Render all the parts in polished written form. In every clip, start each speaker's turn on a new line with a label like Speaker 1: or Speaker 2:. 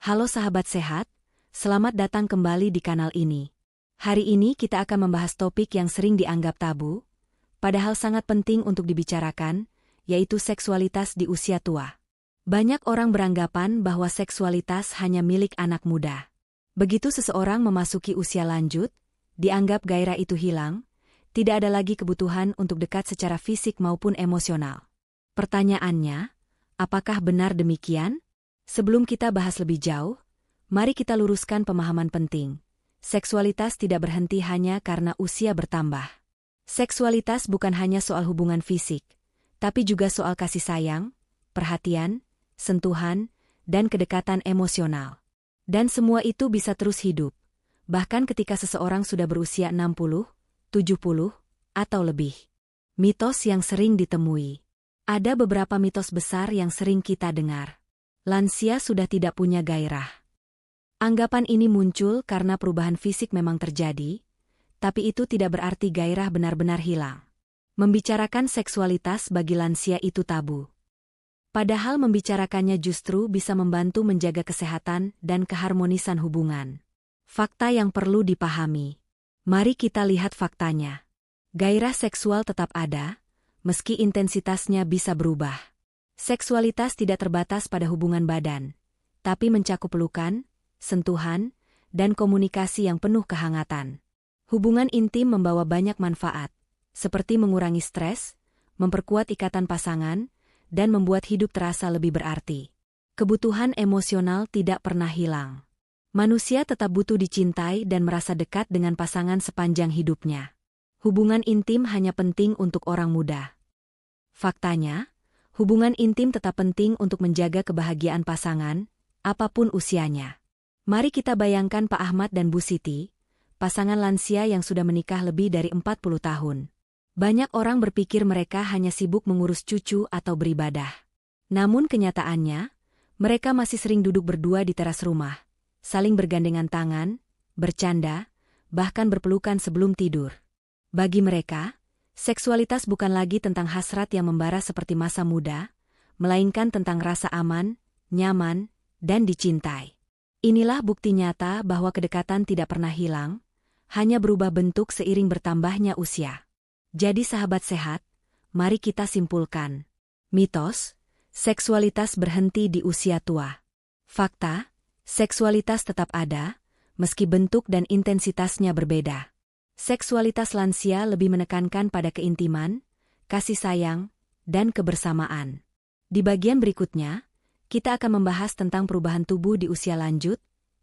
Speaker 1: Halo sahabat sehat, selamat datang kembali di kanal ini. Hari ini kita akan membahas topik yang sering dianggap tabu, padahal sangat penting untuk dibicarakan, yaitu seksualitas di usia tua. Banyak orang beranggapan bahwa seksualitas hanya milik anak muda. Begitu seseorang memasuki usia lanjut, dianggap gairah itu hilang, tidak ada lagi kebutuhan untuk dekat secara fisik maupun emosional. Pertanyaannya, apakah benar demikian? Sebelum kita bahas lebih jauh, mari kita luruskan pemahaman penting. Seksualitas tidak berhenti hanya karena usia bertambah. Seksualitas bukan hanya soal hubungan fisik, tapi juga soal kasih sayang, perhatian, sentuhan, dan kedekatan emosional. Dan semua itu bisa terus hidup, bahkan ketika seseorang sudah berusia 60, 70, atau lebih. Mitos yang sering ditemui. Ada beberapa mitos besar yang sering kita dengar. Lansia sudah tidak punya gairah. Anggapan ini muncul karena perubahan fisik memang terjadi, tapi itu tidak berarti gairah benar-benar hilang. Membicarakan seksualitas bagi lansia itu tabu. Padahal membicarakannya justru bisa membantu menjaga kesehatan dan keharmonisan hubungan. Fakta yang perlu dipahami. Mari kita lihat faktanya. Gairah seksual tetap ada, meski intensitasnya bisa berubah. Seksualitas tidak terbatas pada hubungan badan, tapi mencakup pelukan, sentuhan, dan komunikasi yang penuh kehangatan. Hubungan intim membawa banyak manfaat, seperti mengurangi stres, memperkuat ikatan pasangan, dan membuat hidup terasa lebih berarti. Kebutuhan emosional tidak pernah hilang. Manusia tetap butuh dicintai dan merasa dekat dengan pasangan sepanjang hidupnya. Hubungan intim hanya penting untuk orang muda. Faktanya, hubungan intim tetap penting untuk menjaga kebahagiaan pasangan, apapun usianya. Mari kita bayangkan Pak Ahmad dan Bu Siti, pasangan lansia yang sudah menikah lebih dari 40 tahun. Banyak orang berpikir mereka hanya sibuk mengurus cucu atau beribadah. Namun kenyataannya, mereka masih sering duduk berdua di teras rumah, saling bergandengan tangan, bercanda, bahkan berpelukan sebelum tidur. Bagi mereka, seksualitas bukan lagi tentang hasrat yang membara seperti masa muda, melainkan tentang rasa aman, nyaman, dan dicintai. Inilah bukti nyata bahwa kedekatan tidak pernah hilang, hanya berubah bentuk seiring bertambahnya usia. Jadi sahabat sehat, mari kita simpulkan. Mitos, seksualitas berhenti di usia tua. Fakta, seksualitas tetap ada, meski bentuk dan intensitasnya berbeda. Seksualitas lansia lebih menekankan pada keintiman, kasih sayang, dan kebersamaan. Di bagian berikutnya, kita akan membahas tentang perubahan tubuh di usia lanjut,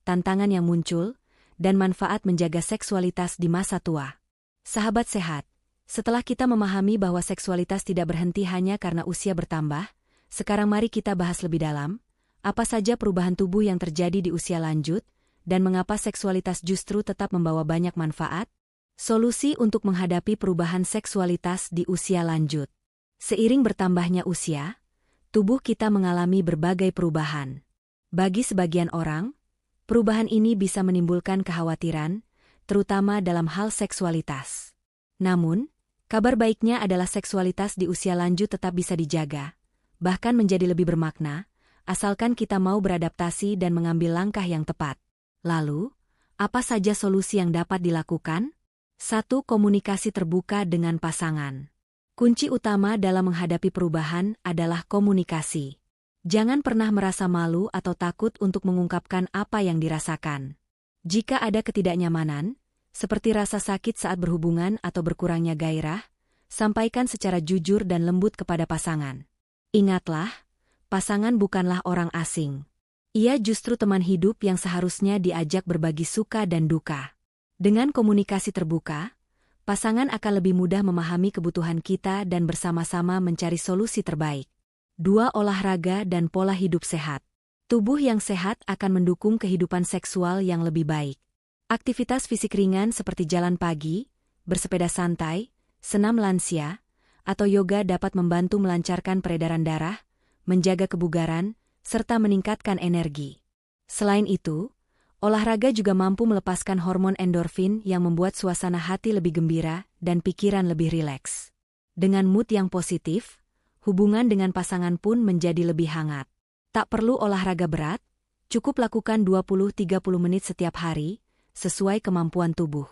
Speaker 1: tantangan yang muncul, dan manfaat menjaga seksualitas di masa tua. Sahabat sehat, setelah kita memahami bahwa seksualitas tidak berhenti hanya karena usia bertambah, sekarang mari kita bahas lebih dalam, apa saja perubahan tubuh yang terjadi di usia lanjut, dan mengapa seksualitas justru tetap membawa banyak manfaat. Solusi untuk menghadapi perubahan seksualitas di usia lanjut. Seiring bertambahnya usia, tubuh kita mengalami berbagai perubahan. Bagi sebagian orang, perubahan ini bisa menimbulkan kekhawatiran, terutama dalam hal seksualitas. Namun, kabar baiknya adalah seksualitas di usia lanjut tetap bisa dijaga, bahkan menjadi lebih bermakna, asalkan kita mau beradaptasi dan mengambil langkah yang tepat. Lalu, apa saja solusi yang dapat dilakukan? 1. Komunikasi terbuka dengan pasangan. Kunci utama dalam menghadapi perubahan adalah komunikasi. Jangan pernah merasa malu atau takut untuk mengungkapkan apa yang dirasakan. Jika ada ketidaknyamanan, seperti rasa sakit saat berhubungan atau berkurangnya gairah, sampaikan secara jujur dan lembut kepada pasangan. Ingatlah, pasangan bukanlah orang asing. Ia justru teman hidup yang seharusnya diajak berbagi suka dan duka. Dengan komunikasi terbuka, pasangan akan lebih mudah memahami kebutuhan kita dan bersama-sama mencari solusi terbaik. 2. Olahraga dan pola hidup sehat. Tubuh yang sehat akan mendukung kehidupan seksual yang lebih baik. Aktivitas fisik ringan seperti jalan pagi, bersepeda santai, senam lansia, atau yoga dapat membantu melancarkan peredaran darah, menjaga kebugaran, serta meningkatkan energi. Selain itu, olahraga juga mampu melepaskan hormon endorfin yang membuat suasana hati lebih gembira dan pikiran lebih rileks. Dengan mood yang positif, hubungan dengan pasangan pun menjadi lebih hangat. Tak perlu olahraga berat, Cukup lakukan 20-30 menit setiap hari, sesuai kemampuan tubuh.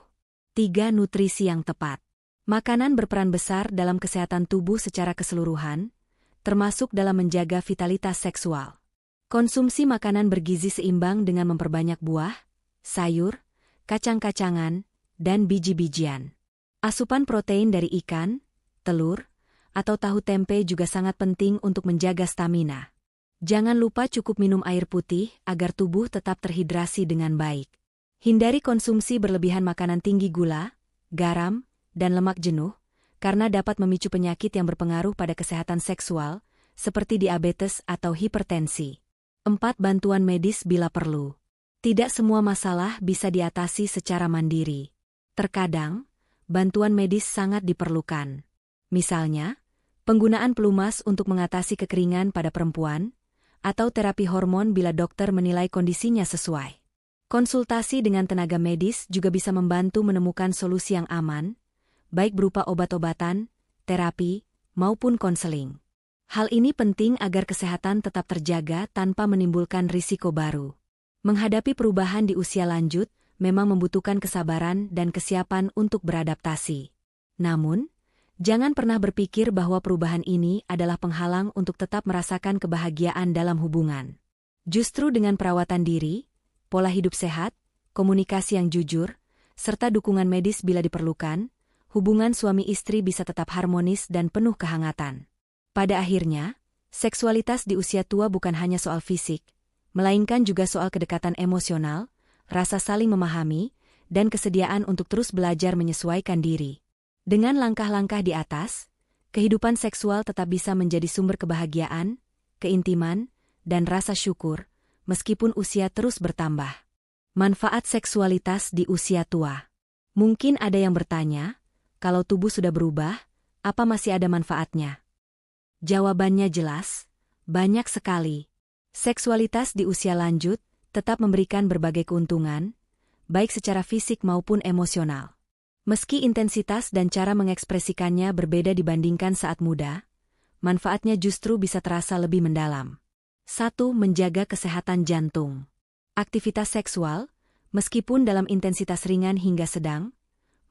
Speaker 1: 3. Nutrisi yang tepat. Makanan berperan besar dalam kesehatan tubuh secara keseluruhan, termasuk dalam menjaga vitalitas seksual. Konsumsi makanan bergizi seimbang dengan memperbanyak buah, sayur, kacang-kacangan, dan biji-bijian. Asupan protein dari ikan, telur, atau tahu tempe juga sangat penting untuk menjaga stamina. Jangan lupa cukup minum air putih agar tubuh tetap terhidrasi dengan baik. Hindari konsumsi berlebihan makanan tinggi gula, garam, dan lemak jenuh, karena dapat memicu penyakit yang berpengaruh pada kesehatan seksual, seperti diabetes atau hipertensi. 4. Bantuan medis bila perlu. Tidak semua masalah bisa diatasi secara mandiri. Terkadang, bantuan medis sangat diperlukan. Misalnya, penggunaan pelumas untuk mengatasi kekeringan pada perempuan, atau terapi hormon bila dokter menilai kondisinya sesuai. Konsultasi dengan tenaga medis juga bisa membantu menemukan solusi yang aman, baik berupa obat-obatan, terapi, maupun konseling. Hal ini penting agar kesehatan tetap terjaga tanpa menimbulkan risiko baru. Menghadapi perubahan di usia lanjut memang membutuhkan kesabaran dan kesiapan untuk beradaptasi. Namun, jangan pernah berpikir bahwa perubahan ini adalah penghalang untuk tetap merasakan kebahagiaan dalam hubungan. Justru dengan perawatan diri, pola hidup sehat, komunikasi yang jujur, serta dukungan medis bila diperlukan, hubungan suami istri bisa tetap harmonis dan penuh kehangatan. Pada akhirnya, seksualitas di usia tua bukan hanya soal fisik, melainkan juga soal kedekatan emosional, rasa saling memahami, dan kesediaan untuk terus belajar menyesuaikan diri. Dengan langkah-langkah di atas, kehidupan seksual tetap bisa menjadi sumber kebahagiaan, keintiman, dan rasa syukur, meskipun usia terus bertambah. Manfaat seksualitas di usia tua. Mungkin ada yang bertanya, kalau tubuh sudah berubah, apa masih ada manfaatnya? Jawabannya jelas, banyak sekali. Seksualitas di usia lanjut tetap memberikan berbagai keuntungan, baik secara fisik maupun emosional. Meski intensitas dan cara mengekspresikannya berbeda dibandingkan saat muda, manfaatnya justru bisa terasa lebih mendalam. 1. Menjaga kesehatan jantung. Aktivitas seksual, meskipun dalam intensitas ringan hingga sedang,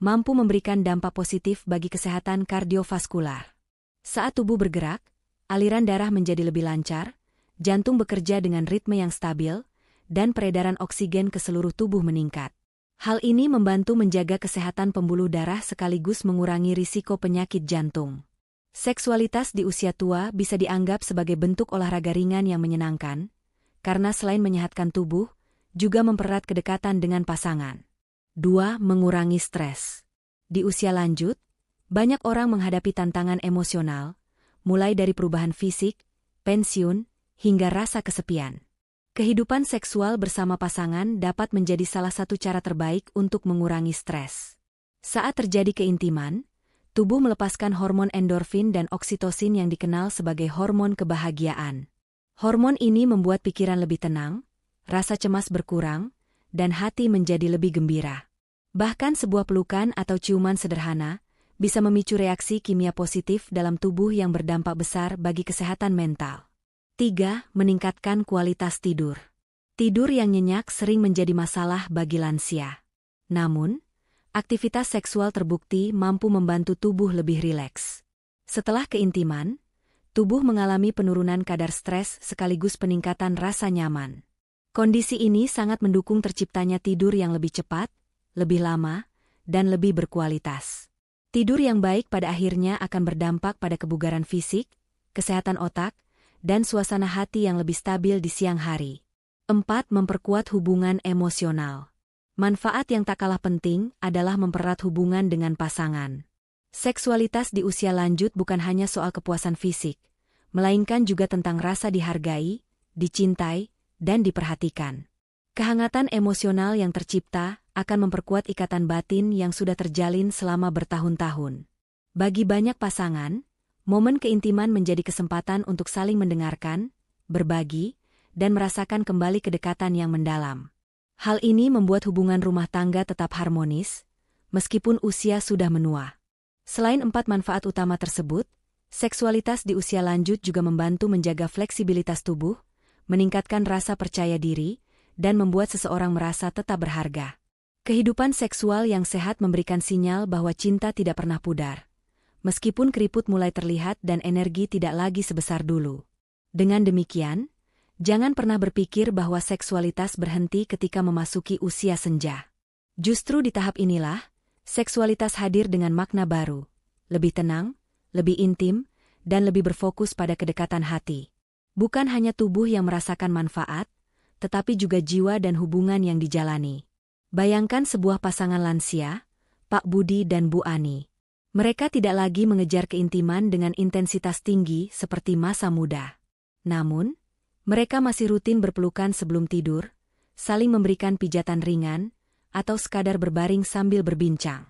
Speaker 1: mampu memberikan dampak positif bagi kesehatan kardiovaskular. Saat tubuh bergerak, aliran darah menjadi lebih lancar, jantung bekerja dengan ritme yang stabil, dan peredaran oksigen ke seluruh tubuh meningkat. Hal ini membantu menjaga kesehatan pembuluh darah sekaligus mengurangi risiko penyakit jantung. Seksualitas di usia tua bisa dianggap sebagai bentuk olahraga ringan yang menyenangkan, karena selain menyehatkan tubuh, juga mempererat kedekatan dengan pasangan. 2. Mengurangi stres. Di usia lanjut, banyak orang menghadapi tantangan emosional, mulai dari perubahan fisik, pensiun, hingga rasa kesepian. Kehidupan seksual bersama pasangan dapat menjadi salah satu cara terbaik untuk mengurangi stres. Saat terjadi keintiman, tubuh melepaskan hormon endorfin dan oksitosin yang dikenal sebagai hormon kebahagiaan. Hormon ini membuat pikiran lebih tenang, rasa cemas berkurang, dan hati menjadi lebih gembira. Bahkan sebuah pelukan atau ciuman sederhana bisa memicu reaksi kimia positif dalam tubuh yang berdampak besar bagi kesehatan mental. 3. Meningkatkan kualitas tidur. Tidur yang nyenyak sering menjadi masalah bagi lansia. Namun, aktivitas seksual terbukti mampu membantu tubuh lebih rileks. Setelah keintiman, tubuh mengalami penurunan kadar stres sekaligus peningkatan rasa nyaman. Kondisi ini sangat mendukung terciptanya tidur yang lebih cepat, lebih lama, dan lebih berkualitas. Tidur yang baik pada akhirnya akan berdampak pada kebugaran fisik, kesehatan otak, dan suasana hati yang lebih stabil di siang hari. 4. Memperkuat hubungan emosional. Manfaat yang tak kalah penting adalah mempererat hubungan dengan pasangan. Seksualitas di usia lanjut bukan hanya soal kepuasan fisik, melainkan juga tentang rasa dihargai, dicintai, dan diperhatikan. Kehangatan emosional yang tercipta akan memperkuat ikatan batin yang sudah terjalin selama bertahun-tahun. Bagi banyak pasangan, momen keintiman menjadi kesempatan untuk saling mendengarkan, berbagi, dan merasakan kembali kedekatan yang mendalam. Hal ini membuat hubungan rumah tangga tetap harmonis, meskipun usia sudah menua. Selain 4 manfaat utama tersebut, seksualitas di usia lanjut juga membantu menjaga fleksibilitas tubuh, meningkatkan rasa percaya diri, dan membuat seseorang merasa tetap berharga. Kehidupan seksual yang sehat memberikan sinyal bahwa cinta tidak pernah pudar. Meskipun keriput mulai terlihat dan energi tidak lagi sebesar dulu. Dengan demikian, jangan pernah berpikir bahwa seksualitas berhenti ketika memasuki usia senja. Justru di tahap inilah, seksualitas hadir dengan makna baru, lebih tenang, lebih intim, dan lebih berfokus pada kedekatan hati. Bukan hanya tubuh yang merasakan manfaat, tetapi juga jiwa dan hubungan yang dijalani. Bayangkan sebuah pasangan lansia, Pak Budi dan Bu Ani. Mereka tidak lagi mengejar keintiman dengan intensitas tinggi seperti masa muda. Namun, mereka masih rutin berpelukan sebelum tidur, saling memberikan pijatan ringan, atau sekadar berbaring sambil berbincang.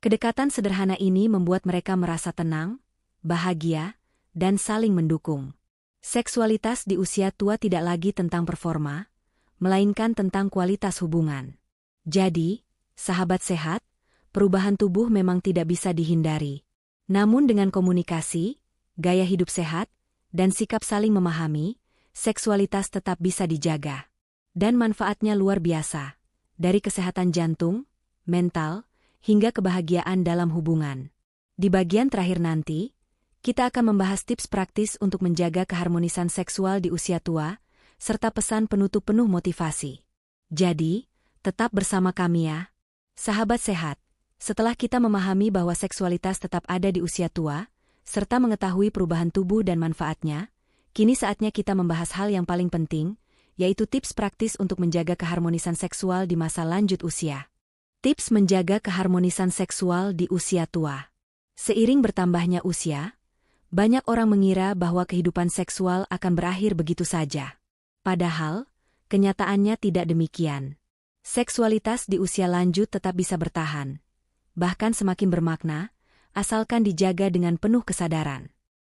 Speaker 1: Kedekatan sederhana ini membuat mereka merasa tenang, bahagia, dan saling mendukung. Seksualitas di usia tua tidak lagi tentang performa, melainkan tentang kualitas hubungan. Jadi, sahabat sehat, perubahan tubuh memang tidak bisa dihindari. Namun dengan komunikasi, gaya hidup sehat, dan sikap saling memahami, seksualitas tetap bisa dijaga. Dan manfaatnya luar biasa, dari kesehatan jantung, mental, hingga kebahagiaan dalam hubungan. Di bagian terakhir nanti, kita akan membahas tips praktis untuk menjaga keharmonisan seksual di usia tua, serta pesan penutup penuh motivasi. Jadi, tetap bersama kami ya. Sahabat sehat, setelah kita memahami bahwa seksualitas tetap ada di usia tua, serta mengetahui perubahan tubuh dan manfaatnya, kini saatnya kita membahas hal yang paling penting, yaitu tips praktis untuk menjaga keharmonisan seksual di masa lanjut usia. Tips menjaga keharmonisan seksual di usia tua. Seiring bertambahnya usia, banyak orang mengira bahwa kehidupan seksual akan berakhir begitu saja. Padahal, kenyataannya tidak demikian. Seksualitas di usia lanjut tetap bisa bertahan, bahkan semakin bermakna, asalkan dijaga dengan penuh kesadaran.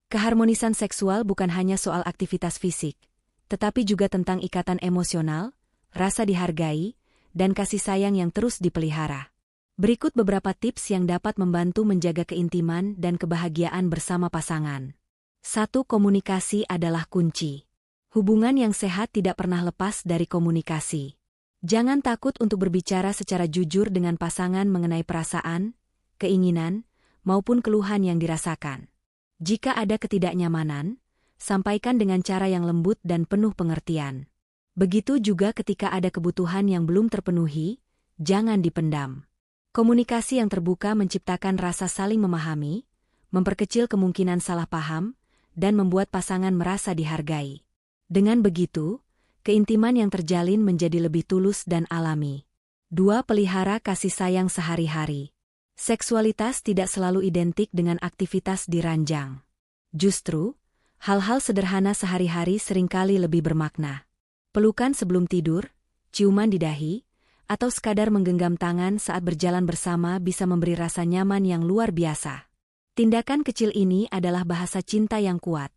Speaker 1: Keharmonisan seksual bukan hanya soal aktivitas fisik, tetapi juga tentang ikatan emosional, rasa dihargai, dan kasih sayang yang terus dipelihara. Berikut beberapa tips yang dapat membantu menjaga keintiman dan kebahagiaan bersama pasangan. 1. Komunikasi adalah kunci. Hubungan yang sehat tidak pernah lepas dari komunikasi. Jangan takut untuk berbicara secara jujur dengan pasangan mengenai perasaan, keinginan, maupun keluhan yang dirasakan. Jika ada ketidaknyamanan, sampaikan dengan cara yang lembut dan penuh pengertian. Begitu juga ketika ada kebutuhan yang belum terpenuhi, jangan dipendam. Komunikasi yang terbuka menciptakan rasa saling memahami, memperkecil kemungkinan salah paham, dan membuat pasangan merasa dihargai. Dengan begitu, keintiman yang terjalin menjadi lebih tulus dan alami. 2. Pelihara kasih sayang sehari-hari. Seksualitas tidak selalu identik dengan aktivitas di ranjang. Justru, hal-hal sederhana sehari-hari seringkali lebih bermakna. Pelukan sebelum tidur, ciuman di dahi, atau sekadar menggenggam tangan saat berjalan bersama bisa memberi rasa nyaman yang luar biasa. Tindakan kecil ini adalah bahasa cinta yang kuat,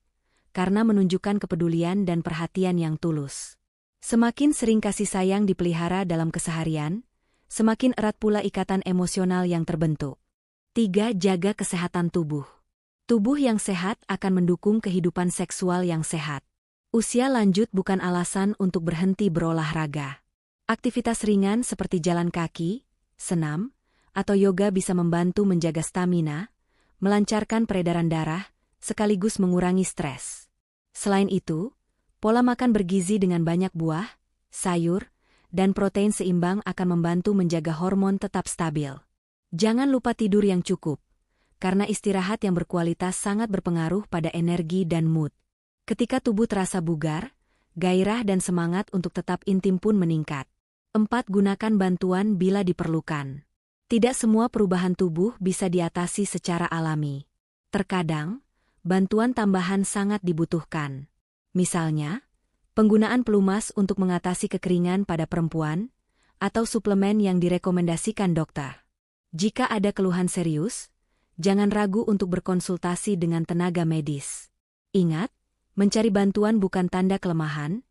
Speaker 1: karena menunjukkan kepedulian dan perhatian yang tulus. Semakin sering kasih sayang dipelihara dalam keseharian, semakin erat pula ikatan emosional yang terbentuk. 3. Jaga kesehatan tubuh. Tubuh yang sehat akan mendukung kehidupan seksual yang sehat. Usia lanjut bukan alasan untuk berhenti berolahraga. Aktivitas ringan seperti jalan kaki, senam, atau yoga bisa membantu menjaga stamina, melancarkan peredaran darah, sekaligus mengurangi stres. Selain itu, pola makan bergizi dengan banyak buah, sayur, dan protein seimbang akan membantu menjaga hormon tetap stabil. Jangan lupa tidur yang cukup, karena istirahat yang berkualitas sangat berpengaruh pada energi dan mood. Ketika tubuh terasa bugar, gairah dan semangat untuk tetap intim pun meningkat. 4. Gunakan bantuan bila diperlukan. Tidak semua perubahan tubuh bisa diatasi secara alami. Terkadang, bantuan tambahan sangat dibutuhkan. Misalnya, penggunaan pelumas untuk mengatasi kekeringan pada perempuan, atau suplemen yang direkomendasikan dokter. Jika ada keluhan serius, jangan ragu untuk berkonsultasi dengan tenaga medis. Ingat, mencari bantuan bukan tanda kelemahan,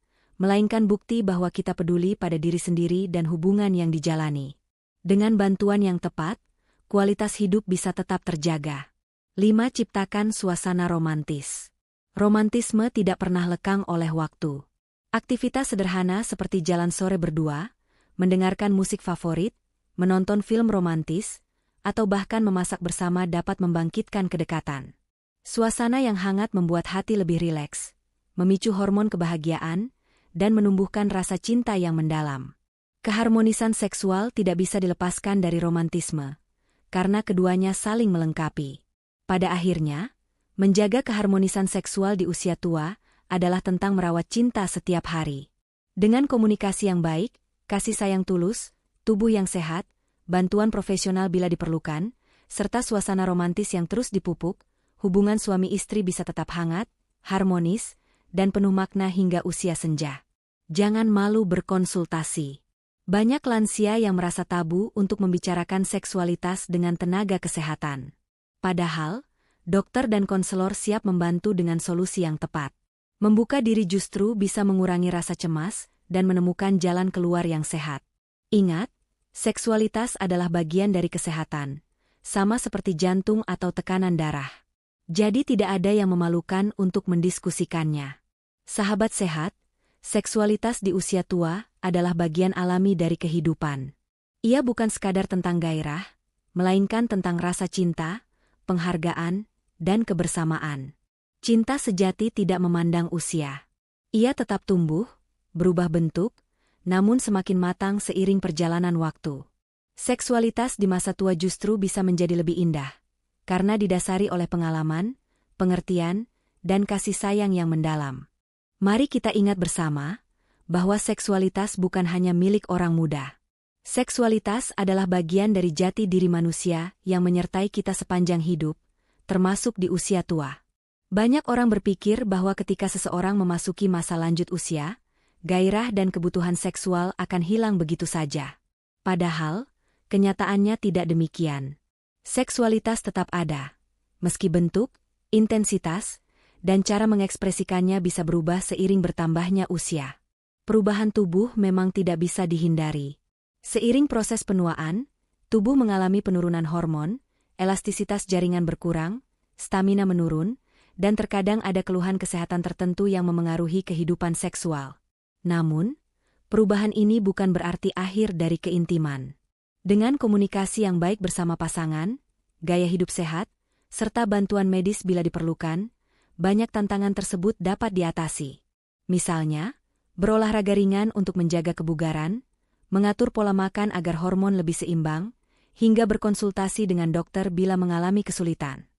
Speaker 1: melainkan bukti bahwa kita peduli pada diri sendiri dan hubungan yang dijalani. Dengan bantuan yang tepat, kualitas hidup bisa tetap terjaga. 5. Ciptakan suasana romantis. Romantisme tidak pernah lekang oleh waktu. Aktivitas sederhana seperti jalan sore berdua, mendengarkan musik favorit, menonton film romantis, atau bahkan memasak bersama dapat membangkitkan kedekatan. Suasana yang hangat membuat hati lebih rileks, memicu hormon kebahagiaan, dan menumbuhkan rasa cinta yang mendalam. Keharmonisan seksual tidak bisa dilepaskan dari romantisme, karena keduanya saling melengkapi. Pada akhirnya, menjaga keharmonisan seksual di usia tua adalah tentang merawat cinta setiap hari. Dengan komunikasi yang baik, kasih sayang tulus, tubuh yang sehat, bantuan profesional bila diperlukan, serta suasana romantis yang terus dipupuk, hubungan suami istri bisa tetap hangat, harmonis, dan penuh makna hingga usia senja. Jangan malu berkonsultasi. Banyak lansia yang merasa tabu untuk membicarakan seksualitas dengan tenaga kesehatan. Padahal, dokter dan konselor siap membantu dengan solusi yang tepat. Membuka diri justru bisa mengurangi rasa cemas dan menemukan jalan keluar yang sehat. Ingat, seksualitas adalah bagian dari kesehatan, sama seperti jantung atau tekanan darah. Jadi tidak ada yang memalukan untuk mendiskusikannya. Sahabat sehat, seksualitas di usia tua adalah bagian alami dari kehidupan. Ia bukan sekadar tentang gairah, melainkan tentang rasa cinta, penghargaan, dan kebersamaan. Cinta sejati tidak memandang usia. Ia tetap tumbuh, berubah bentuk, namun semakin matang seiring perjalanan waktu. Seksualitas di masa tua justru bisa menjadi lebih indah, karena didasari oleh pengalaman, pengertian, dan kasih sayang yang mendalam. Mari kita ingat bersama, bahwa seksualitas bukan hanya milik orang muda. Seksualitas adalah bagian dari jati diri manusia yang menyertai kita sepanjang hidup, termasuk di usia tua. Banyak orang berpikir bahwa ketika seseorang memasuki masa lanjut usia, gairah dan kebutuhan seksual akan hilang begitu saja. Padahal, kenyataannya tidak demikian. Seksualitas tetap ada, meski bentuk, intensitas, dan cara mengekspresikannya bisa berubah seiring bertambahnya usia. Perubahan tubuh memang tidak bisa dihindari. Seiring proses penuaan, tubuh mengalami penurunan hormon, elastisitas jaringan berkurang, stamina menurun, dan terkadang ada keluhan kesehatan tertentu yang memengaruhi kehidupan seksual. Namun, perubahan ini bukan berarti akhir dari keintiman. Dengan komunikasi yang baik bersama pasangan, gaya hidup sehat, serta bantuan medis bila diperlukan, banyak tantangan tersebut dapat diatasi. Misalnya, berolahraga ringan untuk menjaga kebugaran, mengatur pola makan agar hormon lebih seimbang, hingga berkonsultasi dengan dokter bila mengalami kesulitan.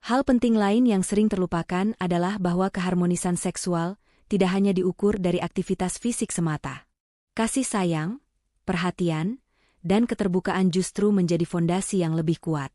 Speaker 1: Hal penting lain yang sering terlupakan adalah bahwa keharmonisan seksual tidak hanya diukur dari aktivitas fisik semata. Kasih sayang, perhatian, dan keterbukaan justru menjadi fondasi yang lebih kuat.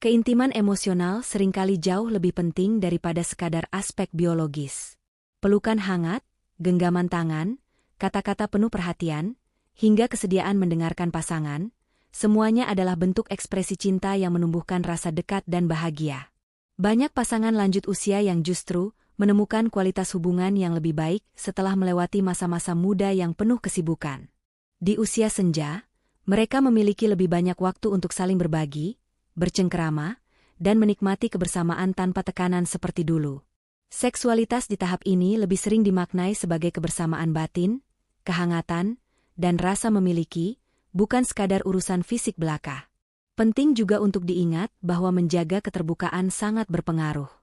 Speaker 1: Keintiman emosional seringkali jauh lebih penting daripada sekadar aspek biologis. Pelukan hangat, genggaman tangan, kata-kata penuh perhatian, hingga kesediaan mendengarkan pasangan, semuanya adalah bentuk ekspresi cinta yang menumbuhkan rasa dekat dan bahagia. Banyak pasangan lanjut usia yang justru menemukan kualitas hubungan yang lebih baik setelah melewati masa-masa muda yang penuh kesibukan. Di usia senja, mereka memiliki lebih banyak waktu untuk saling berbagi, bercengkerama, dan menikmati kebersamaan tanpa tekanan seperti dulu. Seksualitas di tahap ini lebih sering dimaknai sebagai kebersamaan batin, kehangatan, dan rasa memiliki, bukan sekadar urusan fisik belaka. Penting juga untuk diingat bahwa menjaga keterbukaan sangat berpengaruh.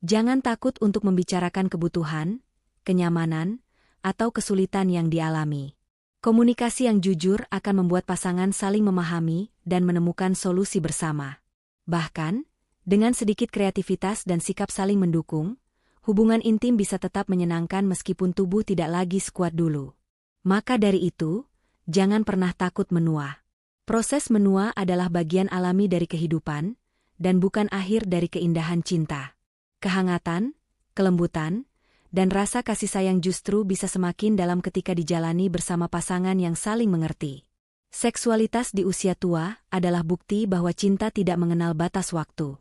Speaker 1: Jangan takut untuk membicarakan kebutuhan, kenyamanan, atau kesulitan yang dialami. Komunikasi yang jujur akan membuat pasangan saling memahami dan menemukan solusi bersama. Bahkan, dengan sedikit kreativitas dan sikap saling mendukung, hubungan intim bisa tetap menyenangkan meskipun tubuh tidak lagi sekuat dulu. Maka dari itu, jangan pernah takut menua. Proses menua adalah bagian alami dari kehidupan, dan bukan akhir dari keindahan cinta. Kehangatan, kelembutan, dan rasa kasih sayang justru bisa semakin dalam ketika dijalani bersama pasangan yang saling mengerti. Seksualitas di usia tua adalah bukti bahwa cinta tidak mengenal batas waktu.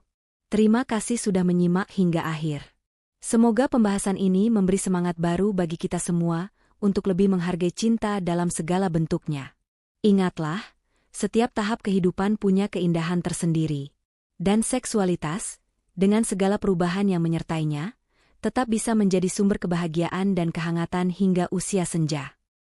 Speaker 1: Terima kasih sudah menyimak hingga akhir. Semoga pembahasan ini memberi semangat baru bagi kita semua untuk lebih menghargai cinta dalam segala bentuknya. Ingatlah, setiap tahap kehidupan punya keindahan tersendiri. Dan seksualitas, dengan segala perubahan yang menyertainya, tetap bisa menjadi sumber kebahagiaan dan kehangatan hingga usia senja.